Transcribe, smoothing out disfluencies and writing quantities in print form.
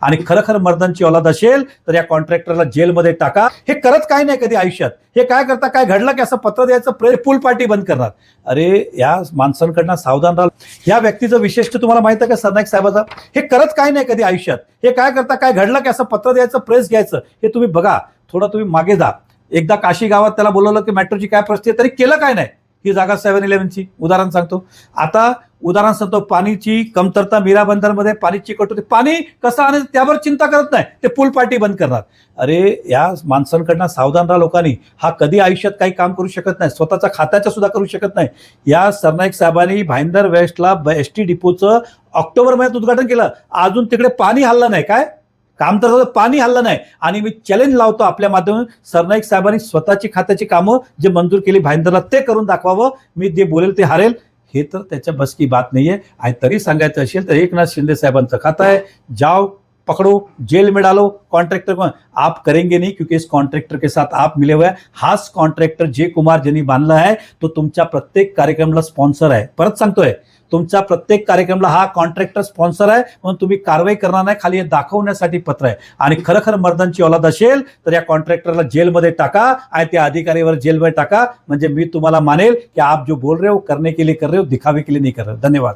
आणि खरखर मर्दांची औलाद असेल तर या कॉन्ट्रॅक्टरला जेलमध्ये टाका। हे करत काय नाही कधी आयुष्यात, हे काय करता, काय घडलं की असं पत्र द्यायचं, पूल पार्टी बंद करणार। अरे या माणसांकडनं सावधान राहा। या व्यक्तीचं विशेष तुम्हाला माहित आहे का सरनाईक साहेबाचा, हे करत काय नाही कधी आयुष्यात, हे काय करता, काय घडलं की असं पत्र द्यायचं, प्रेस घ्यायचं, हे तुम्ही बघा, थोडं तुम्ही मागे जा। एकदा काशी गावात त्याला बोलवलं की मेट्रोची काय परिस्थिती तरी केलं काय नाही। ही जागा 7-11ची उदाहरण सांगतो। आता उदाहरण सांगतो, पाणीची कमतरता मीरा बंदरमध्ये, पाणीची कटोती, पाणी कसं आणि त्यावर चिंता करत नाही, ते पूल पार्टी बंद करणार। अरे या माणसांकडनं सावधान राहा लोकांनी। हा कधी आयुष्यात काही काम करू शकत नाही, स्वतःच्या खात्याचं सुद्धा करू शकत नाही। या सरनाईक साहेबांनी भाईंदर वेस्टला एसटी डिपोचं ऑक्टोबर महिन्यात उद्घाटन केलं, अजून तिकडे पाणी हल्लं नाही, काय काम तर पाणी हल्लं नाही। आणि मी चॅलेंज लावतो आपल्या माध्यमातून, सरनाईक साहेबांनी स्वतःची खात्याची कामं जे मंजूर केली भाईंदरला ते करून दाखवावं। मी जे बोलेल ते हारेल, हे तर त्याच्या बस की बात नाहीये। आणि तरी सांगायचं असेल तर एकनाथ शिंदे साहेबांचं खातं आहे, जाओ पकड़ो, जेल में डालो कॉन्ट्रैक्टर को। आप करेंगे नहीं क्योंकि इस कॉन्ट्रैक्टर के साथ आप मिले हुए हैं। हाच कॉन्ट्रॅक्टर जय कुमार ज्यांनी बांधला आहे तो तुमच्या प्रत्येक कार्यक्रमाला स्पॉन्सर आहे। परत सांगतोय, तुमच्या प्रत्येक कार्यक्रमाला हा कॉन्ट्रॅक्टर स्पॉन्सर आहे, म्हणून तुम्ही कारवाई करणार नाही, खाली हे दाखवण्यासाठी पत्र आहे। आणि खरखर मर्दांची औलाद असेल तर या कॉन्ट्रॅक्टरला जेलमध्ये टाका आणि त्या अधिकारीवर जेलमध्ये टाका, म्हणजे मी तुम्हाला मानेल की आप जो बोल रहे हो करने के लिए कर रहे हो, दिखावे के लिए नहीं कर रहे हो। धन्यवाद।